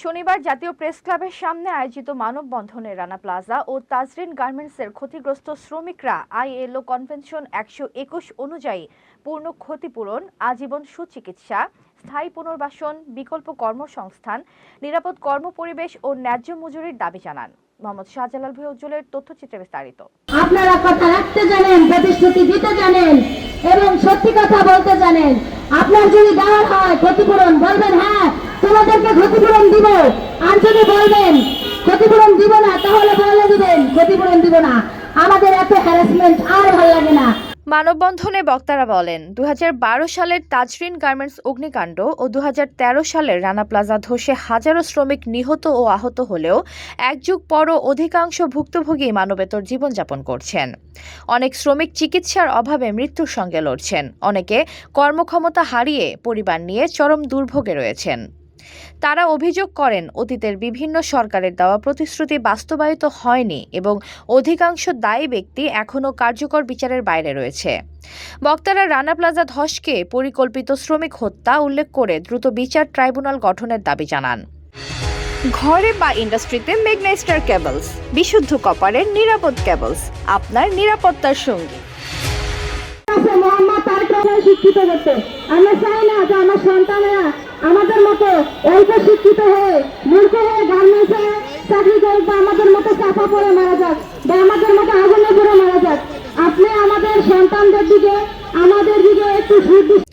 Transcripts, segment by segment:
শনিবার জাতীয় প্রেস ক্লাবের সামনে আয়োজিত মানববন্ধনে রানা প্লাজা ও তাজরিন গার্মেন্টসের ক্ষতিগ্রস্ত শ্রমিকরা আইএলও কনভেনশন 121 অনুযায়ী পূর্ণ ক্ষতিপূরণ, আজীবন সুচিকিৎসা, স্থায়ী পুনর্বাসন, বিকল্প কর্মসংস্থান, নিরাপদ কর্মপরিবেশ ও ন্যায্য মজুরির দাবি জানান। মোহাম্মদ শাহজালাল ভাই উজ্জ্বলের তথ্যচিত্রে বিস্তারিত। আপনারা কথা রাখতে জানেন, প্রতিশ্রুতি দিতে জানেন এবং সত্যি কথা বলতে জানেন। আপনার যদি দেওয়ার হয় ক্ষতিপূরণ, বলবেন হ্যাঁ তোমাদেরকে ক্ষতিপূরণ দিব, আর যদি বলবেন ক্ষতিপূরণ দিব না তাহলে বলে দিবেন ক্ষতিপূরণ দিব না। আমাদের এত হ্যারাসমেন্ট আর ভালো লাগে না। মানববন্ধনে বক্তারা বলেন, 2012 সালের তাজরিন গার্মেন্টস অগ্নিকাণ্ড ও 2013 সালের রানা প্লাজা ধসে হাজারো শ্রমিক নিহত ও আহত হলেও এক যুগ পরও অধিকাংশ ভুক্তভোগী মানবেতর জীবনযাপন করছেন। অনেক শ্রমিক চিকিৎসার অভাবে মৃত্যুর সঙ্গে লড়ছেন, অনেকে কর্মক্ষমতা হারিয়ে পরিবার নিয়ে চরম দুর্ভোগে রয়েছেন। তারা অভিযোগ করেন, অতীতের বিভিন্ন সরকারের দেওয়া প্রতিশ্রুতি বাস্তবায়িত হয়নি এবং অধিকাংশ দায়ী ব্যক্তি এখনও কার্যকর বিচারের বাইরে রয়েছে। বক্তারা রানা প্লাজা ধসকে পরিকল্পিত শ্রমিক হত্যা উল্লেখ করে দ্রুত বিচার ট্রাইব্যুনাল গঠনের দাবি জানান। ঘরে বা ইন্ডাস্ট্রিতে মেঘনা স্টার কেবলস, বিশুদ্ধ কপারের নিরাপদ কেবলস, আপনার নিরাপত্তার সঙ্গী। শিক্ষিত করতে আমরা চাই না যে আমার সন্তানেরা আমাদের মতো অল্প শিক্ষিত হয়ে মূর্খ হয়ে গার্মেন্টসে চাকরি করুক, বা আমাদের মতো চাপা পড়ে মারা যাক, বা আমাদের মতো আগুনে পড়ে মারা যাক। আপনি আমাদের সন্তানদের দিকে, আমাদের দিকে একটু সুদৃষ্টি।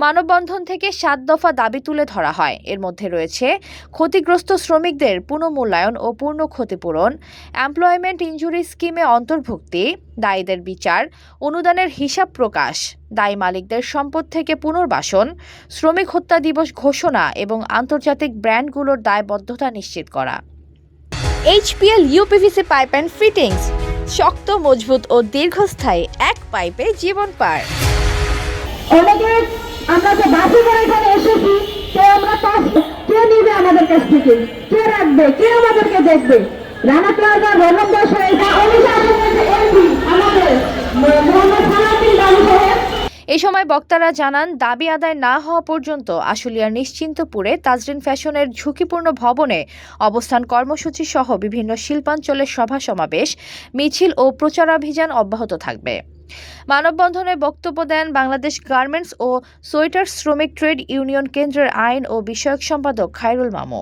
মানববন্ধন থেকে 7 দফা দাবি তুলে ধরা হয়। এর মধ্যে রয়েছে ক্ষতিগ্রস্ত শ্রমিকদের পুনর্মূল্যায়ন ও পূর্ণ ক্ষতিপূরণ, এমপ্লয়মেন্ট ইনজুরি স্কিমে অন্তর্ভুক্তি, দায়ীদের বিচার, অনুদানের হিসাব প্রকাশ, দায়ী মালিকদের সম্পদ থেকে পুনর্বাসন, শ্রমিক হত্যা দিবস ঘোষণা এবং আন্তর্জাতিক ব্র্যান্ডগুলোর দায়বদ্ধতা নিশ্চিত করা। HPL uPVC pipe and fittings, শক্ত, মজবুত ও দীর্ঘস্থায়ী, এক পাইপে জীবন পার। অনেকে আমরা যে বাসে করে এখানে এসেছি, তো আমরা কে নিবে আমাদের কাছ থেকে, কে রাখবে, কে আমাদেরকে দেখবে? রানা প্লাজার রোহন দাস এই সময় বক্তারা জানান, দাবি আদায় না হওয়া পর্যন্ত আশুলিয়ার নিশ্চিন্তপুরে তাজরিন ফ্যাশনের ঝুঁকিপূর্ণ ভবনে অবস্থান কর্মসূচি সহ বিভিন্ন শিল্পাঞ্চলের সভা সমাবেশ, মিছিল ও প্রচারাভিযান অব্যাহত থাকবে। মানববন্ধনে বক্তব্য দেন বাংলাদেশ গার্মেন্টস ও সোয়েটার শ্রমিক ট্রেড ইউনিয়ন কেন্দ্রের আইন ও বিষয়ক সম্পাদক খায়রুল মামু।